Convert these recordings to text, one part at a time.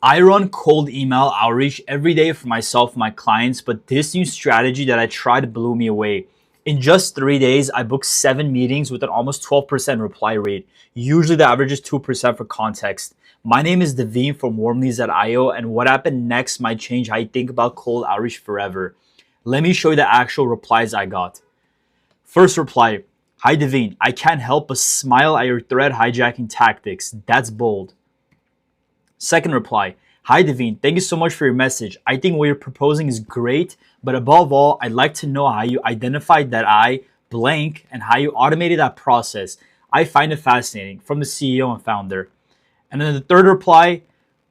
I run cold email outreach every day for myself and my clients, but this new strategy that I tried blew me away. In just 3 days, I booked 7 meetings with an almost 12% reply rate. Usually the average is 2% for context. My name is Devine from warmleads.io, and what happened next might change how you think about cold outreach forever. Let me show you the actual replies I got. First reply: Hi Devine, I can't help but smile at your thread hijacking tactics. That's bold. Second reply: Hi Devine, thank you so much for your message. I think what you're proposing is great, but above all, I'd like to know how you identified that I blank and how you automated that process. I find it fascinating, from the CEO and founder. And then the third reply: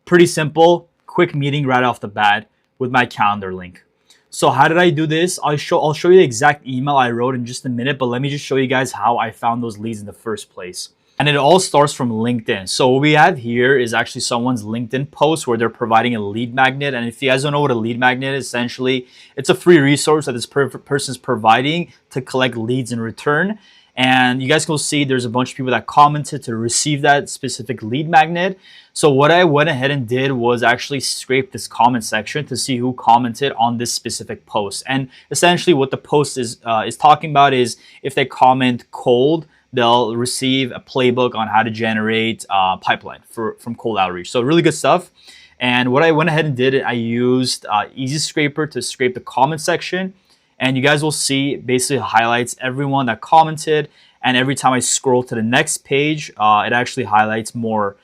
pretty simple, quick meeting right off the bat with my calendar link. So how did I do this? I'll show you the exact email I wrote in just a minute, but let me just show you guys how I found those leads in the first place. And it all starts from LinkedIn. So what we have here is actually someone's LinkedIn post where they're providing a lead magnet. And if you guys don't know what a lead magnet is, essentially it's a free resource that this person is providing to collect leads in return. And you guys can see there's a bunch of people that commented to receive that specific lead magnet. So what I went ahead and did was actually scrape this comment section to see who commented on this specific post. And essentially what the post is talking about is if they comment cold, they'll receive a playbook on how to generate pipeline from cold outreach. So really good stuff. And what I went ahead and did, I used Easy Scraper to scrape the comment section. And you guys will see basically highlights everyone that commented. And every time I scroll to the next page, it actually highlights more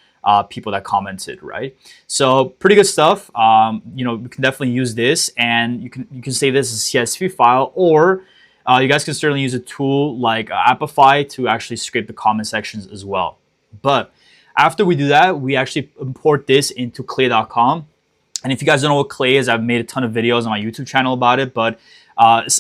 people that commented, right? So pretty good stuff. You can definitely use this, and you can save this as a CSV file, or you guys can certainly use a tool like Appify to actually scrape the comment sections as well. But after we do that, we actually import this into clay.com. And if you guys don't know what Clay is, I've made a ton of videos on my YouTube channel about it. But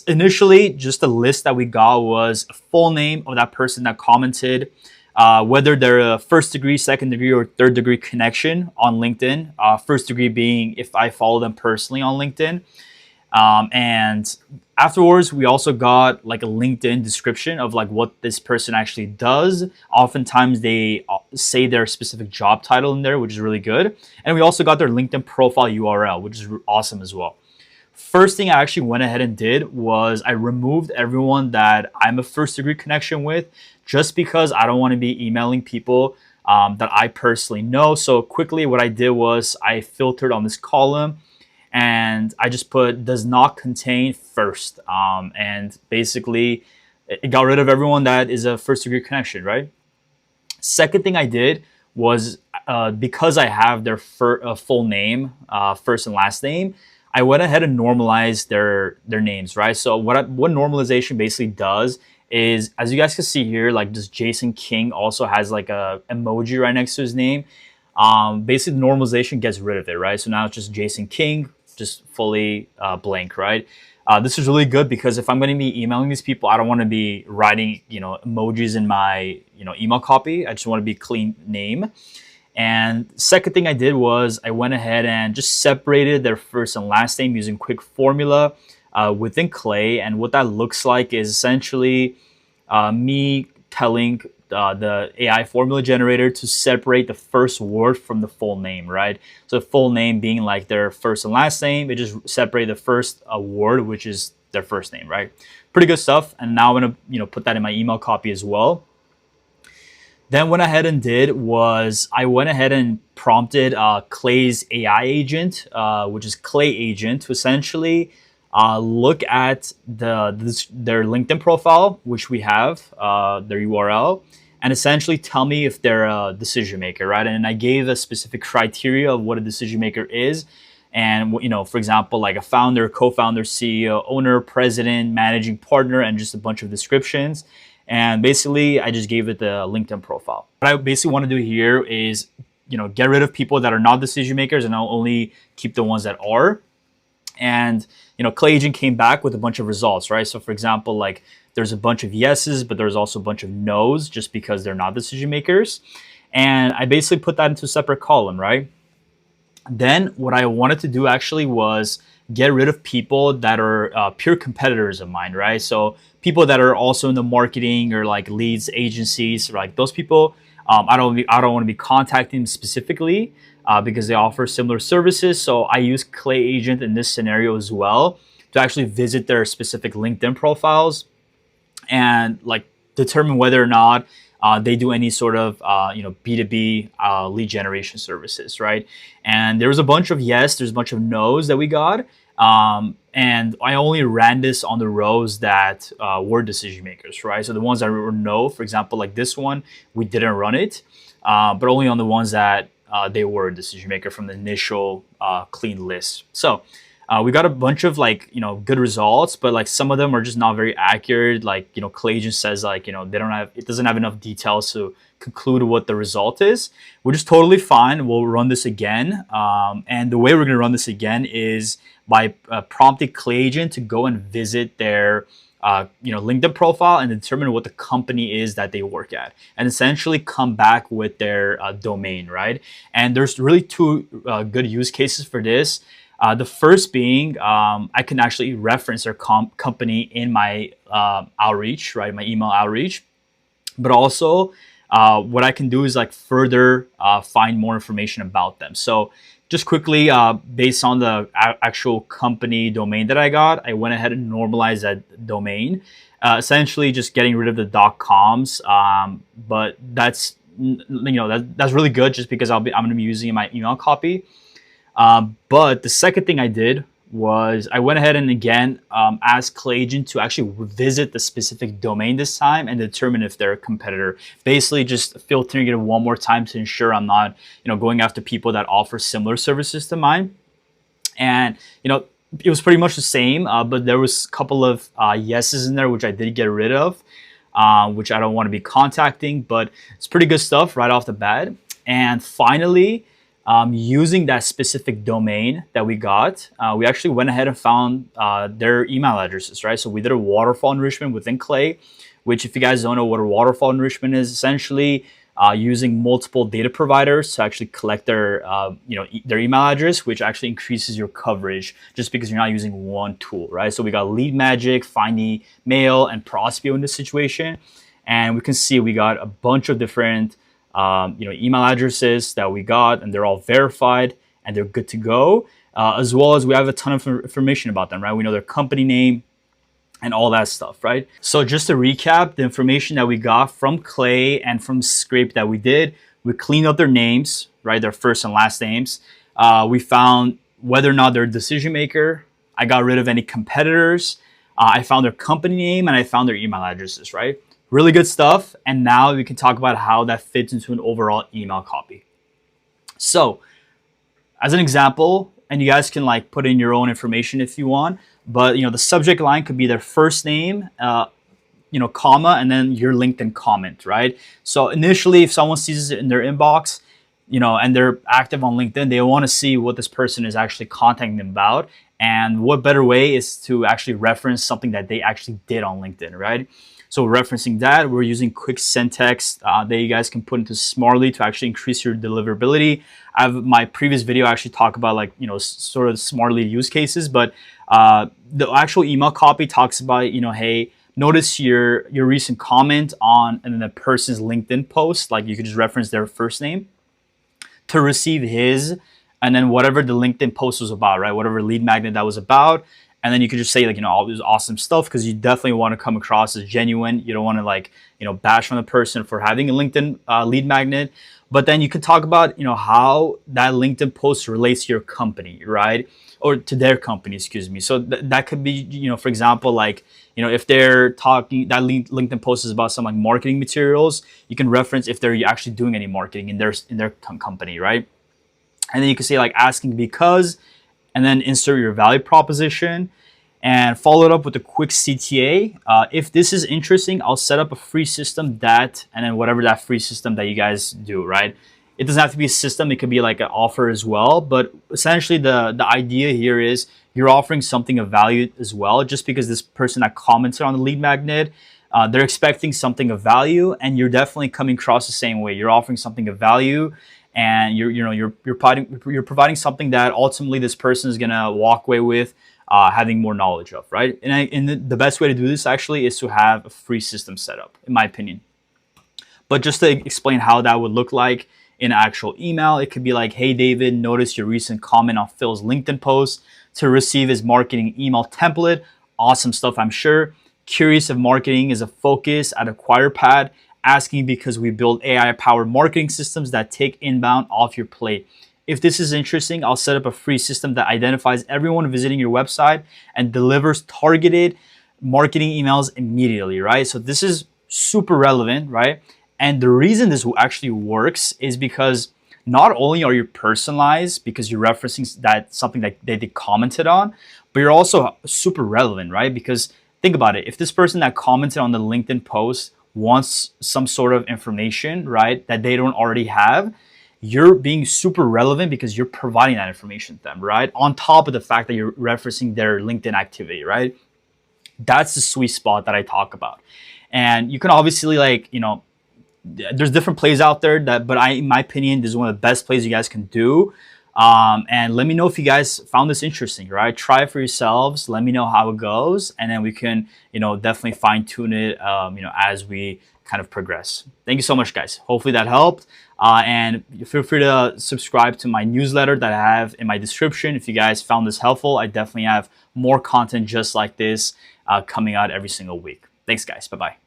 initially, just the list that we got was a full name of that person that commented, whether they're a first degree, second degree, or third degree connection on LinkedIn. First degree being if I follow them personally on LinkedIn. And afterwards, we also got like a LinkedIn description of like what this person actually does. Oftentimes they say their specific job title in there, which is really good. And we also got their LinkedIn profile URL, which is awesome as well. First thing I actually went ahead and did was I removed everyone that I'm a first degree connection with, just because I don't want to be emailing people that I personally know. So quickly what I did was I filtered on this column, and I just put does not contain first. And basically it got rid of everyone that is a first degree connection, right? Second thing I did was because I have their full name, first and last name, I went ahead and normalized their names, right? So what normalization basically does is, as you guys can see here, like this Jason King also has like a emoji right next to his name. Basically normalization gets rid of it, right? So now it's just Jason King, just fully blank, right? This is really good because if I'm going to be emailing these people, I don't want to be writing, emojis in my, email copy. I just want to be clean name. And second thing I did was I went ahead and just separated their first and last name using quick formula within Clay. And what that looks like is essentially me telling the AI formula generator to separate the first word from the full name, right? So the full name being like their first and last name, it just separate the first word, which is their first name, right? Pretty good stuff. And now I'm gonna put that in my email copy as well. Then what I went ahead and did was I went ahead and prompted Clay's AI agent, which is Clay Agent, to essentially look at their LinkedIn profile, which we have, their URL, and essentially tell me if they're a decision maker, right? And I gave a specific criteria of what a decision maker is. And, for example, like a founder, co-founder, CEO, owner, president, managing partner, and just a bunch of descriptions. And basically, I just gave it the LinkedIn profile. What I basically want to do here is, get rid of people that are not decision makers, and I'll only keep the ones that are. And, Clay Agent came back with a bunch of results, right? So for example, like there's a bunch of yeses, but there's also a bunch of no's just because they're not decision makers. And I basically put that into a separate column, right? Then what I wanted to do actually was get rid of people that are pure competitors of mine, right? So people that are also in the marketing or like leads agencies, like those people, I don't want to be contacting them specifically. because they offer similar services. So I use Clay Agent in this scenario as well to actually visit their specific LinkedIn profiles and like determine whether or not they do any sort of B2B lead generation services, right? And there was a bunch of yes, there's a bunch of no's that we got. And I only ran this on the rows that were decision makers, right? So the ones that were no, for example, like this one, we didn't run it, but only on the ones that they were a decision maker from the initial clean list. So we got a bunch of good results, but like some of them are just not very accurate. Like, Clay Agent says like, it doesn't have enough details to conclude what the result is, which is totally fine. We'll run this again. And the way we're going to run this again is by prompting Clay Agent to go and visit their LinkedIn profile and determine what the company is that they work at, and essentially come back with their domain, right? And there's really two good use cases for this. The first being, I can actually reference their company in my outreach, right? My email outreach. But also, what I can do is like further find more information about them. So just quickly, based on the actual company domain that I got, I went ahead and normalized that domain, essentially just getting rid of the .coms. But that's that's really good, just because I'm going to be using my email copy. But the second thing I did was I went ahead and again asked Clay Agent to actually visit the specific domain this time and determine if they're a competitor. Basically, just filtering it one more time to ensure I'm not going after people that offer similar services to mine. And it was pretty much the same, but there was a couple of yeses in there which I did get rid of, which I don't want to be contacting. But it's pretty good stuff right off the bat. And finally, using that specific domain that we got, we actually went ahead and found their email addresses, right? So we did a waterfall enrichment within Clay, which, if you guys don't know what a waterfall enrichment is, essentially using multiple data providers to actually collect their their email address, which actually increases your coverage just because you're not using one tool, right? So we got LeadMagick, Findemail, and Prospeo in this situation, and we can see we got a bunch of different email addresses that we got, and they're all verified and they're good to go. As well as we have a ton of information about them, right? We know their company name and all that stuff, right? So just to recap, the information that we got from Clay and from scrape that we did, we cleaned up their names, right? Their first and last names. We found whether or not they're a decision maker. I got rid of any competitors. I found their company name and I found their email addresses, right? Really good stuff. And now we can talk about how that fits into an overall email copy. So as an example, and you guys can like put in your own information if you want, but the subject line could be their first name, comma, and then your LinkedIn comment, right? So initially, if someone sees it in their inbox, and they're active on LinkedIn, they want to see what this person is actually contacting them about. And what better way is to actually reference something that they actually did on LinkedIn, right? So referencing that, we're using quick send text that you guys can put into Smartly to actually increase your deliverability. I have my previous video actually talk about sort of Smartly use cases, but the actual email copy talks about, hey, notice your recent comment on and then the person's LinkedIn post, like you could just reference their first name to receive his, and then whatever the LinkedIn post was about, right? Whatever lead magnet that was about. And then you could just say all this awesome stuff, because you definitely want to come across as genuine. You don't want to bash on the person for having a LinkedIn lead magnet. But then you can talk about, how that LinkedIn post relates to your company, right? Or to their company, excuse me. So that could be, for example, if they're talking, that LinkedIn post is about some marketing materials, you can reference if they're actually doing any marketing in their company, right? And then you can say asking because, and then insert your value proposition and follow it up with a quick CTA. If this is interesting, I'll set up a free system and then whatever that free system that you guys do, right? It doesn't have to be a system. It could be an offer as well. But essentially the idea here is you're offering something of value as well. Just because this person that commented on the lead magnet, they're expecting something of value, and you're definitely coming across the same way. You're offering something of value, and you're providing something that ultimately this person is gonna walk away with having more knowledge of, right? And the best way to do this actually is to have a free system set up, in my opinion. But just to explain how that would look like in actual email. It could be like, hey, David, notice your recent comment on Phil's LinkedIn post to receive his marketing email template. Awesome stuff, I'm sure. Curious if marketing is a focus at AcquirePad. Asking because we build AI-powered marketing systems that take inbound off your plate. If this is interesting, I'll set up a free system that identifies everyone visiting your website and delivers targeted marketing emails immediately, right? So this is super relevant, right? And the reason this actually works is because not only are you personalized because you're referencing that something that they commented on, but you're also super relevant, right? Because think about it. If this person that commented on the LinkedIn post wants some sort of information, right, that they don't already have, you're being super relevant because you're providing that information to them, right? On top of the fact that you're referencing their LinkedIn activity, right? That's the sweet spot that I talk about. And you can obviously there's different plays out there but in my opinion, this is one of the best plays you guys can do. And let me know if you guys found this interesting, right? Try it for yourselves. Let me know how it goes. And then we can, definitely fine tune it, as we kind of progress. Thank you so much, guys. Hopefully that helped. And feel free to subscribe to my newsletter that I have in my description. If you guys found this helpful, I definitely have more content just like this coming out every single week. Thanks, guys. Bye-bye.